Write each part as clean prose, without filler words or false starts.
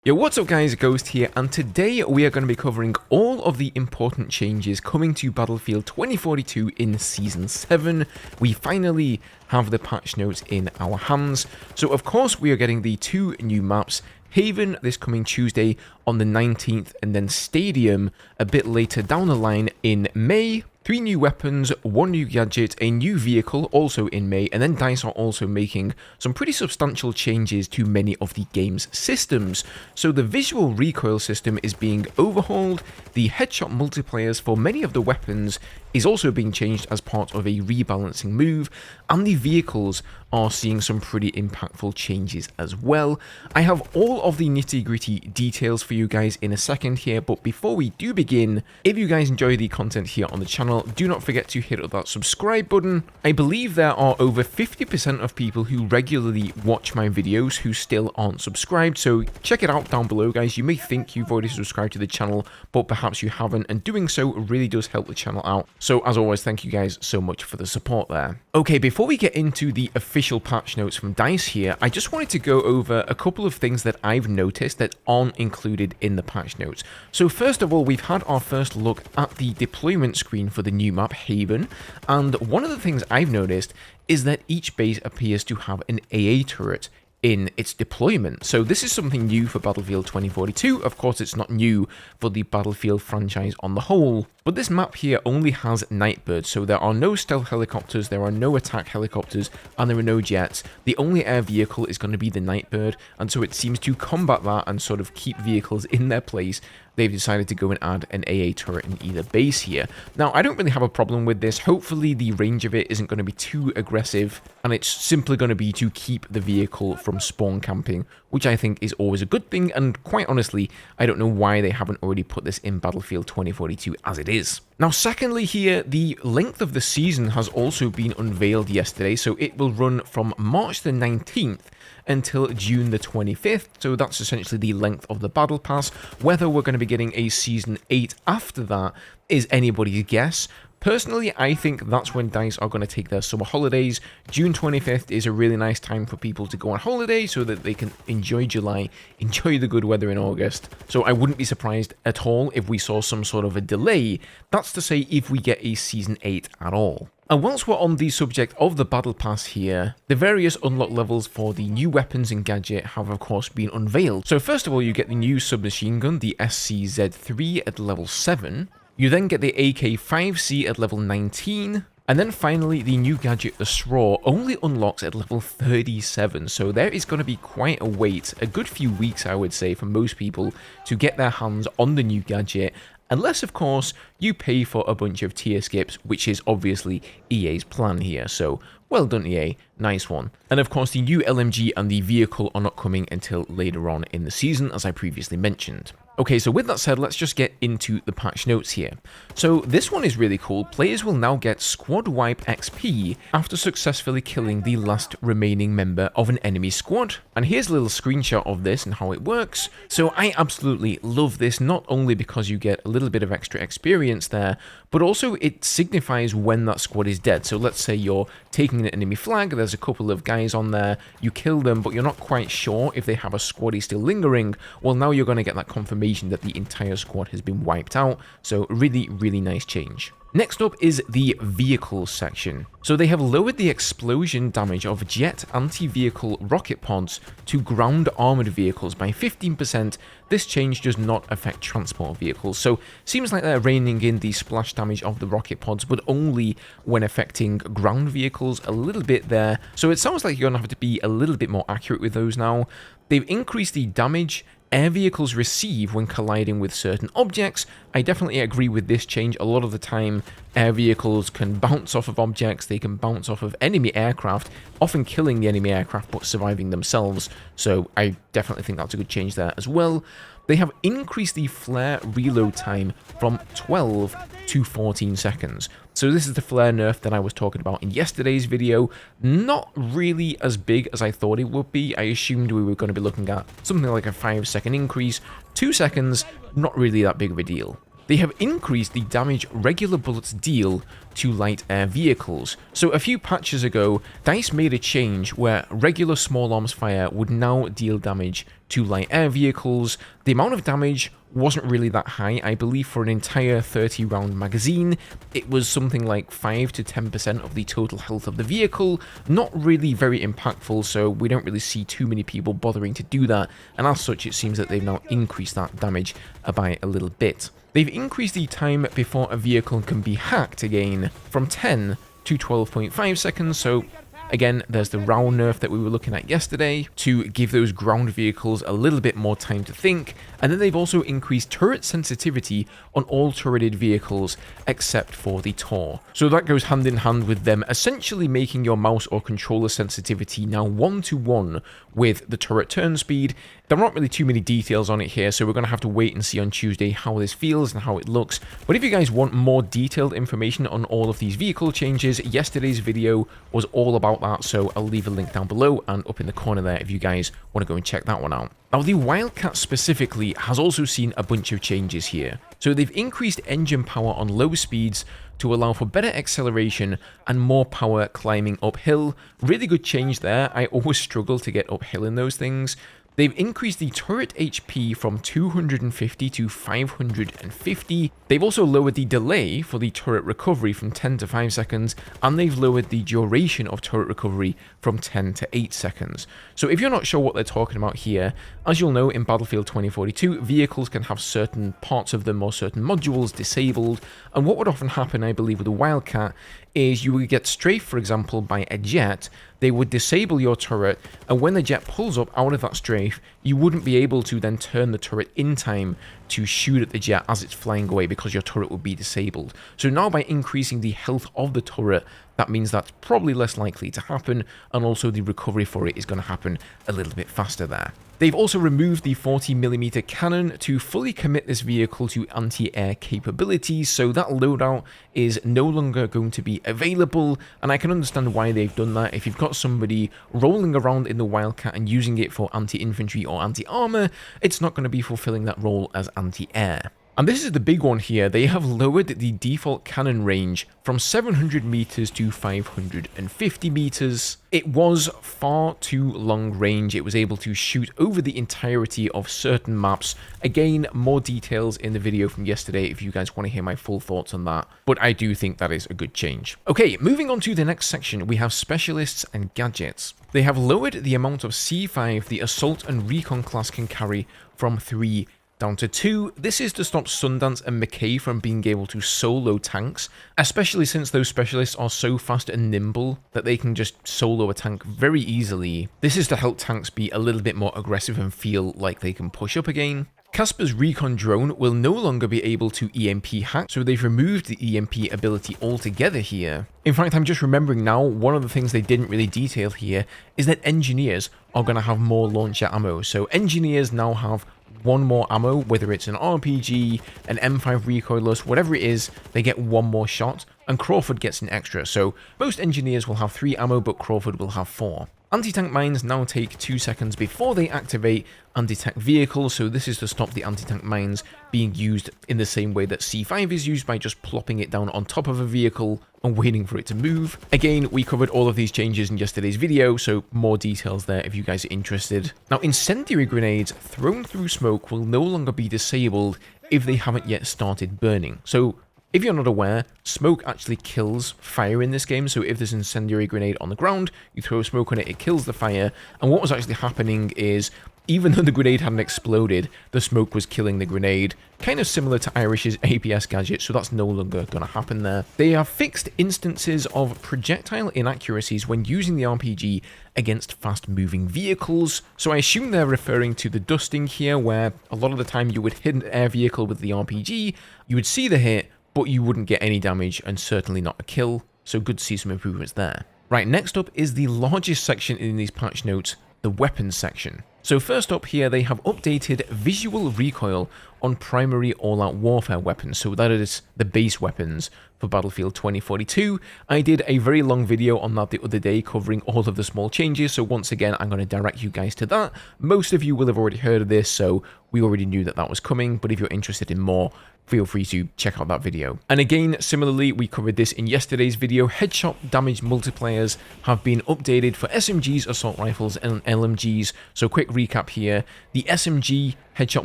Yo, what's up guys, Ghost here, and today we are going to be covering all of the important changes coming to Battlefield 2042 in Season 7. We finally have the patch notes in our hands. So of course we are getting the two new maps, Haven this coming Tuesday on the 19th, and then Stadium a bit later down the line in May. 3 new weapons, 1 new gadget, a new vehicle also in May, and then DICE are also making some pretty substantial changes to many of the game's systems. So the visual recoil system is being overhauled, the headshot multiplayers for many of the weapons is also being changed as part of a rebalancing move, and the vehicles are seeing some pretty impactful changes as well. I have all of the nitty-gritty details for you guys in a second here, but before we do begin, if you guys enjoy the content here on the channel, do not forget to hit up that subscribe button. I believe there are over 50% of people who regularly watch my videos who still aren't subscribed, so check it out down below guys. You may think you've already subscribed to the channel, but perhaps you haven't, and doing so really does help the channel out. So as always, thank you guys so much for the support there. Okay, before we get into the official patch notes from DICE here, I just wanted to go over a couple of things that I've noticed that aren't included in the patch notes. So first of all, we've had our first look at the deployment screen for the new map, Haven, and one of the things I've noticed is that each base appears to have an AA turret in its deployment. So this is something new for Battlefield 2042. Of course, it's not new for the Battlefield franchise on the whole, but this map here only has Nightbirds, so there are no stealth helicopters, there are no attack helicopters, and there are no jets. The only air vehicle is going to be the Nightbird, and so it seems to combat that and sort of keep vehicles in their place. They've decided to go and add an AA turret in either base here. Now, I don't really have a problem with this. Hopefully, the range of it isn't going to be too aggressive, and it's simply going to be to keep the vehicle from spawn camping, which I think is always a good thing, and quite honestly, I don't know why they haven't already put this in Battlefield 2042 as it is. Now, secondly here, the length of the season has also been unveiled yesterday, so it will run from March the 19th until June the 25th, so that's essentially the length of the Battle Pass. Whether we're going to be getting a Season 8 after that is anybody's guess. Personally, I think that's when DICE are going to take their summer holidays. June 25th is a really nice time for people to go on holiday so that they can enjoy July, enjoy the good weather in August. So I wouldn't be surprised at all if we saw some sort of a delay. That's to say, if we get a Season 8 at all. And whilst we're on the subject of the Battle Pass here, the various unlock levels for the new weapons and gadget have of course been unveiled. So first of all, you get the new submachine gun, the SCZ-3 at level 7. You then get the AK-5C at level 19, and then finally the new gadget, the Straw, only unlocks at level 37, so there is going to be quite a wait, a good few weeks I would say for most people to get their hands on the new gadget, unless of course you pay for a bunch of tier skips, which is obviously EA's plan here, so well done EA, nice one. And of course the new LMG and the vehicle are not coming until later on in the season, as I previously mentioned. Okay, so with that said, let's just get into the patch notes here. So this one is really cool. Players will now get Squad Wipe XP after successfully killing the last remaining member of an enemy squad. And here's a little screenshot of this and how it works. So I absolutely love this, not only because you get a little bit of extra experience there, but also it signifies when that squad is dead. So let's say you're taking an enemy flag, there's a couple of guys on there, you kill them, but you're not quite sure if they have a squaddy still lingering. Well, now you're going to get that confirmation that the entire squad has been wiped out, so really nice change. Next up is the vehicles section. So they have lowered the explosion damage of jet anti-vehicle rocket pods to ground armored vehicles by 15%. This change does not affect transport vehicles, so seems like they're reining in the splash damage of the rocket pods, but only when affecting ground vehicles a little bit there. So it sounds like you're going to have to be a little bit more accurate with those now. They've increased the damage air vehicles receive when colliding with certain objects. I definitely agree with this change. A lot of the time, air vehicles can bounce off of objects, they can bounce off of enemy aircraft, often killing the enemy aircraft but surviving themselves, so I definitely think that's a good change there as well. They have increased the flare reload time from 12 to 14 seconds. So this is the flare nerf that I was talking about in yesterday's video. Not really as big as I thought it would be. I assumed we were going to be looking at something like a 5-second increase. 2 seconds, not really that big of a deal. They have increased the damage regular bullets deal to light air vehicles. So a few patches ago, DICE made a change where regular small arms fire would now deal damage to light air vehicles. The amount of damage wasn't really that high. I believe for an entire 30 round magazine, it was something like 5 to 10% of the total health of the vehicle. Not really very impactful, so we don't really see too many people bothering to do that, and as such it seems that they've now increased that damage by a little bit. They've increased the time before a vehicle can be hacked again from 10 to 12.5 seconds, so again, there's the round nerf that we were looking at yesterday to give those ground vehicles a little bit more time to think. And then they've also increased turret sensitivity on all turreted vehicles except for the Tor. So that goes hand in hand with them essentially making your mouse or controller sensitivity now 1-to-1 with the turret turn speed. There aren't really too many details on it here, so we're going to have to wait and see on Tuesday how this feels and how it looks. But if you guys want more detailed information on all of these vehicle changes, yesterday's video was all about that, so I'll leave a link down below and up in the corner there if you guys want to go and check that one out. Now, the Wildcat specifically has also seen a bunch of changes here. So they've increased engine power on low speeds to allow for better acceleration and more power climbing uphill. Really good change there. I always struggle to get uphill in those things. They've increased the turret HP from 250 to 550. They've also lowered the delay for the turret recovery from 10 to 5 seconds, and they've lowered the duration of turret recovery from 10 to 8 seconds. So if you're not sure what they're talking about here, as you'll know in Battlefield 2042, vehicles can have certain parts of them or certain modules disabled, and what would often happen, I believe, with a Wildcat is you would get strafed, for example, by a jet. They would disable your turret, and when the jet pulls up out of that strafe, you wouldn't be able to then turn the turret in time to shoot at the jet as it's flying away because your turret would be disabled. So now by increasing the health of the turret, that means that's probably less likely to happen, and also the recovery for it is going to happen a little bit faster there. They've also removed the 40mm cannon to fully commit this vehicle to anti-air capabilities, so that loadout is no longer going to be available, and I can understand why they've done that. If you've got somebody rolling around in the Wildcat and using it for anti-infantry or anti-armor, it's not going to be fulfilling that role as anti-air. And this is the big one here. They have lowered the default cannon range from 700 meters to 550 meters. It was far too long range. It was able to shoot over the entirety of certain maps. Again, more details in the video from yesterday if you guys want to hear my full thoughts on that. But I do think that is a good change. Okay, moving on to the next section, we have specialists and gadgets. They have lowered the amount of C5 the assault and recon class can carry from 3 down to 2. This is to stop Sundance and McKay from being able to solo tanks, especially since those specialists are so fast and nimble that they can just solo a tank very easily. This is to help tanks be a little bit more aggressive and feel like they can push up again. Casper's recon drone will no longer be able to EMP hack, so they've removed the EMP ability altogether here. In fact, I'm just remembering now, one of the things they didn't really detail here is that engineers are going to have more launcher ammo. So engineers now have one more ammo, whether it's an RPG, an M5 recoilless, whatever it is, they get one more shot, and Crawford gets an extra. So most engineers will have 3 ammo, but Crawford will have 4. Anti-tank mines now take 2 seconds before they activate and detect vehicles, so this is to stop the anti-tank mines being used in the same way that C5 is used by just plopping it down on top of a vehicle and waiting for it to move. Again, we covered all of these changes in yesterday's video, so more details there if you guys are interested. Now, incendiary grenades thrown through smoke will no longer be disabled if they haven't yet started burning. So if you're not aware, smoke actually kills fire in this game, so if there's an incendiary grenade on the ground, you throw smoke on it, it kills the fire, and what was actually happening is, even though the grenade hadn't exploded, the smoke was killing the grenade, kind of similar to Irish's APS gadget, so that's no longer going to happen there. They have fixed instances of projectile inaccuracies when using the RPG against fast-moving vehicles, so I assume they're referring to the dusting here, where a lot of the time you would hit an air vehicle with the RPG, you would see the hit, but you wouldn't get any damage and certainly not a kill, so good to see some improvements there. Right, next up is the largest section in these patch notes, the weapons section. So first up here, they have updated visual recoil on primary all-out warfare weapons. So that is the base weapons for Battlefield 2042. I did a very long video on that the other day covering all of the small changes. So once again, I'm going to direct you guys to that. Most of you will have already heard of this, so we already knew that that was coming. But if you're interested in more, feel free to check out that video. And again, similarly, we covered this in yesterday's video. Headshot damage multipliers have been updated for SMGs, assault rifles, and LMGs. So quick recap here. The SMG headshot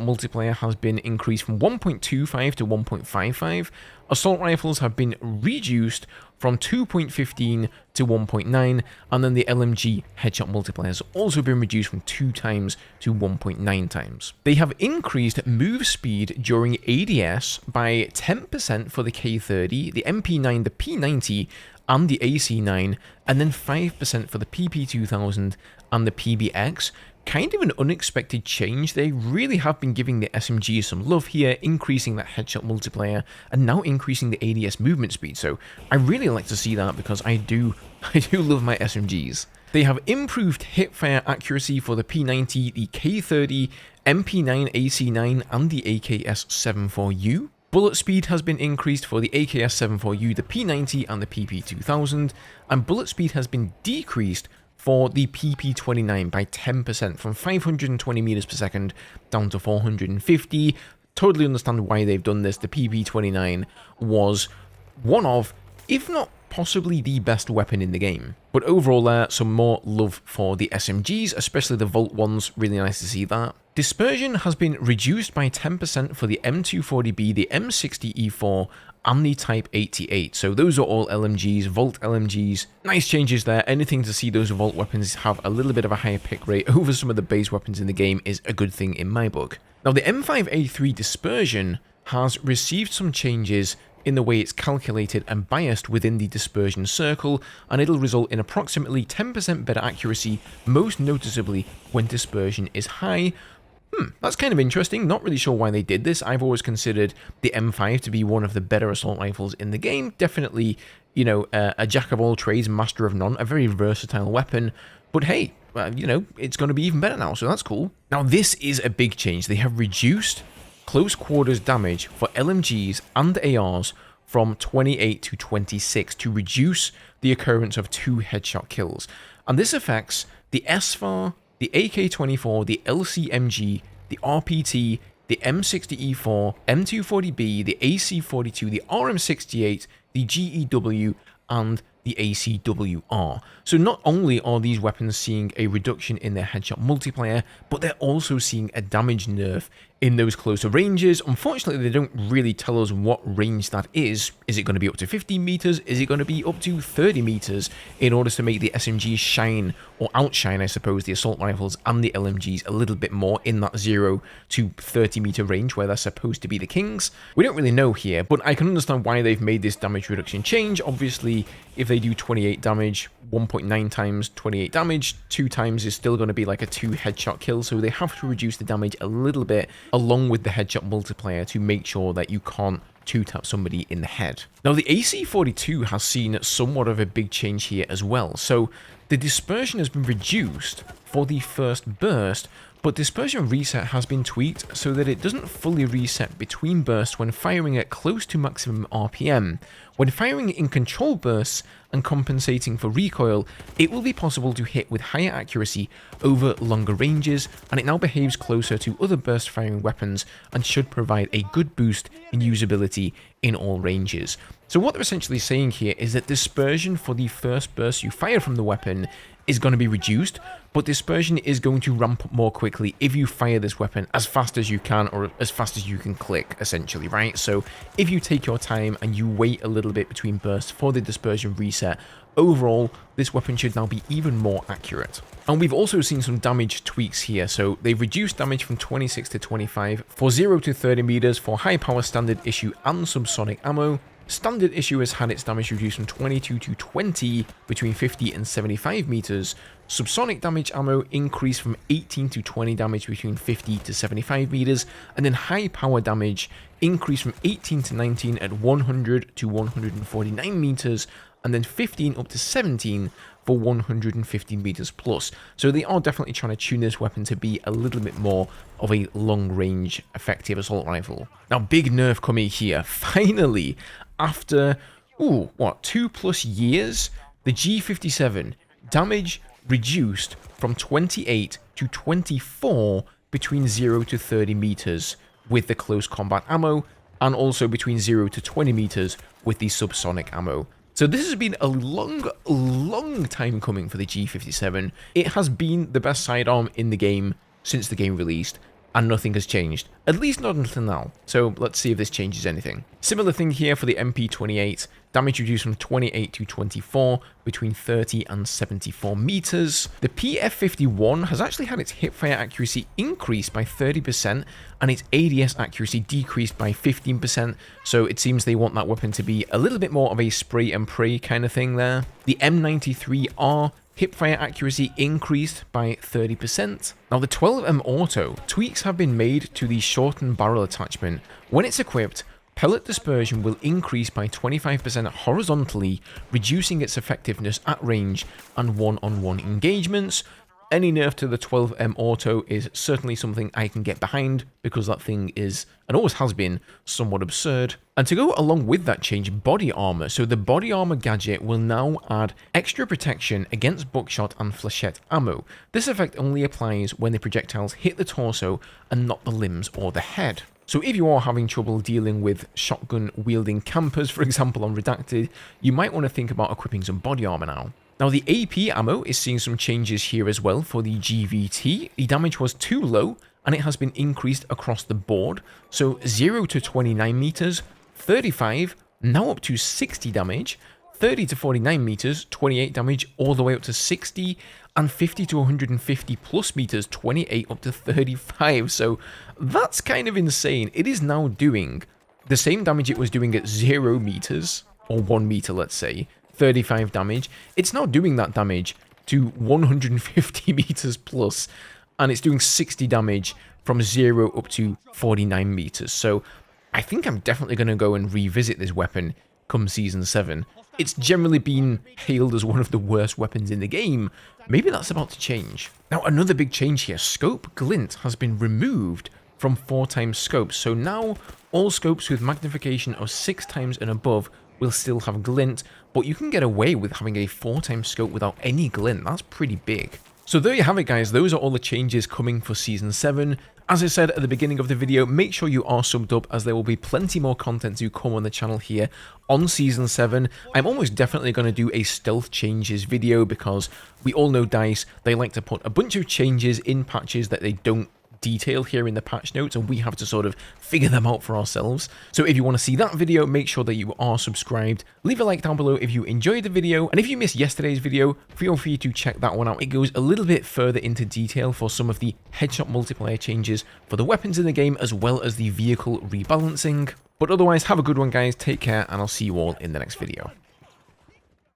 multiplier has been increased from 1.25 to 1.55. Assault rifles have been reduced from 2.15 to 1.9, and then the LMG headshot multiplier has also been reduced from 2 times to 1.9 times. They have increased move speed during ADS by 10% for the K30, the MP9, the P90, and the AC9, and then 5% for the PP2000 and the PBX. Kind of an unexpected change. They really have been giving the SMG some love here, increasing that headshot multiplier, and now increasing the ADS movement speed. So I really like to see that because I do love my SMGs. They have improved hipfire accuracy for the P90, the K30, MP9, AC9, and the AKS-74U. Bullet speed has been increased for the AKS-74U, the P90, and the PP2000, and bullet speed has been decreased for the PP29 by 10% from 520 meters per second down to 450. Totally understand why they've done this. The PP29 was one of, if not possibly the best weapon in the game. But overall some more love for the SMGs, especially the Volt ones. Really nice to see that. Dispersion has been reduced by 10% for the M240B, the M60E4, and the Type 88. So those are all LMGs, Volt LMGs. Nice changes there. Anything to see those Volt weapons have a little bit of a higher pick rate over some of the base weapons in the game is a good thing in my book. Now the M5A3 dispersion has received some changes in the way it's calculated and biased within the dispersion circle, and it'll result in approximately 10% better accuracy, most noticeably when dispersion is high. That's kind of interesting. Not really sure why they did this. I've always considered the M5 to be one of the better assault rifles in the game. Definitely, you know, a jack of all trades, master of none, a very versatile weapon. But hey, you know, it's going to be even better now, so that's cool. Now, this is a big change. They have reduced close quarters damage for LMGs and ARs from 28 to 26 to reduce the occurrence of 2 headshot kills. And this affects the SFAR, the AK-24, the LCMG, the RPT, the M60E4, M240B, the AC-42, the RM68, the GEW, and the ACWR. So not only are these weapons seeing a reduction in their headshot multiplier, but they're also seeing a damage nerf in those closer ranges. Unfortunately, they don't really tell us what range that is. Is it going to be up to 15 meters? Is it going to be up to 30 meters in order to make the SMGs shine, or outshine, I suppose, the assault rifles and the LMGs a little bit more in that 0 to 30 meter range where they're supposed to be the kings? We don't really know here, but I can understand why they've made this damage reduction change. Obviously, if they do 28 damage, 1.9 times 28 damage, 2 times is still going to be like a 2 headshot kill, so they have to reduce the damage a little bit along with the headshot multiplier to make sure that you can't 2-tap somebody in the head. Now, the AC-42 has seen somewhat of a big change here as well. So the dispersion has been reduced for the first burst, but dispersion reset has been tweaked so that it doesn't fully reset between bursts when firing at close to maximum RPM. When firing in control bursts and compensating for recoil, it will be possible to hit with higher accuracy over longer ranges, and it now behaves closer to other burst firing weapons and should provide a good boost in usability in all ranges. So what they're essentially saying here is that dispersion for the first burst you fire from the weapon is going to be reduced, but dispersion is going to ramp up more quickly if you fire this weapon as fast as you can, or as fast as you can click, essentially, right? So if you take your time and you wait a little bit between bursts for the dispersion reset, overall, this weapon should now be even more accurate. And we've also seen some damage tweaks here. So they've reduced damage from 26 to 25 for 0 to 30 meters for high power standard issue and subsonic ammo. Standard issue has had its damage reduced from 22 to 20 between 50 and 75 meters. Subsonic damage ammo increased from 18 to 20 damage between 50 to 75 meters. And then high power damage increased from 18 to 19 at 100 to 149 meters. and then 15 up to 17 for 150 meters plus. So they are definitely trying to tune this weapon to be a little bit more of a long-range effective assault rifle. Now, big nerf coming here. Finally, after, 2+ years, the G57 damage reduced from 28 to 24 between 0 to 30 meters with the close combat ammo, and also between 0 to 20 meters with the subsonic ammo. So this has been a long time coming for the G57. It has been the best sidearm in the game since the game released, and nothing has changed, at least not until now. So let's see if this changes anything. Similar thing here for the MP28, damage reduced from 28 to 24 between 30 and 74 meters. The PF51 has actually had its hipfire accuracy increased by 30% and its ADS accuracy decreased by 15%, so it seems they want that weapon to be a little bit more of a spray and pray kind of thing there. The M93R hipfire accuracy increased by 30%. Now the 12M Auto, tweaks have been made to the shortened barrel attachment. When it's equipped, pellet dispersion will increase by 25% horizontally, reducing its effectiveness at range and one-on-one engagements. Any nerf to the 12M Auto is certainly something I can get behind, because that thing is, and always has been, somewhat absurd. And to go along with that change, body armor. So the body armor gadget will now add extra protection against buckshot and flechette ammo. This effect only applies when the projectiles hit the torso and not the limbs or the head. So if you are having trouble dealing with shotgun-wielding campers, for example on Redacted, you might want to think about equipping some body armor now. Now the AP ammo is seeing some changes here as well for the GVT. The damage was too low, and it has been increased across the board. So 0 to 29 meters, 35, now up to 60 damage, 30 to 49 meters, 28 damage, all the way up to 60, and 50 to 150 plus meters, 28 up to 35. So that's kind of insane. It is now doing the same damage it was doing at 0 meters, or 1 meter, let's say, 35 damage. It's now doing that damage to 150 meters plus, and it's doing 60 damage from 0 up to 49 meters. So I think I'm definitely going to go and revisit this weapon come Season 7. It's generally been hailed as one of the worst weapons in the game. Maybe that's about to change. Now, another big change here. Scope glint has been removed from 4x scopes. So now all scopes with magnification of 6x and above will still have glint, but you can get away with having a 4x scope without any glint. That's pretty big. So there you have it, guys. Those are all the changes coming for Season 7. As I said at the beginning of the video, make sure you are subbed up, as there will be plenty more content to come on the channel here on Season 7. I'm almost definitely going to do a stealth changes video, because we all know DICE, they like to put a bunch of changes in patches that they don't detail here in the patch notes, and we have to sort of figure them out for ourselves. So if you want to see that video, make sure that you are subscribed. Leave a like down below if you enjoyed the video, and if you missed yesterday's video, feel free to check that one out. It goes a little bit further into detail for some of the headshot multiplayer changes for the weapons in the game, as well as the vehicle rebalancing. But otherwise, have a good one, guys. Take care, and I'll see you all in the next video.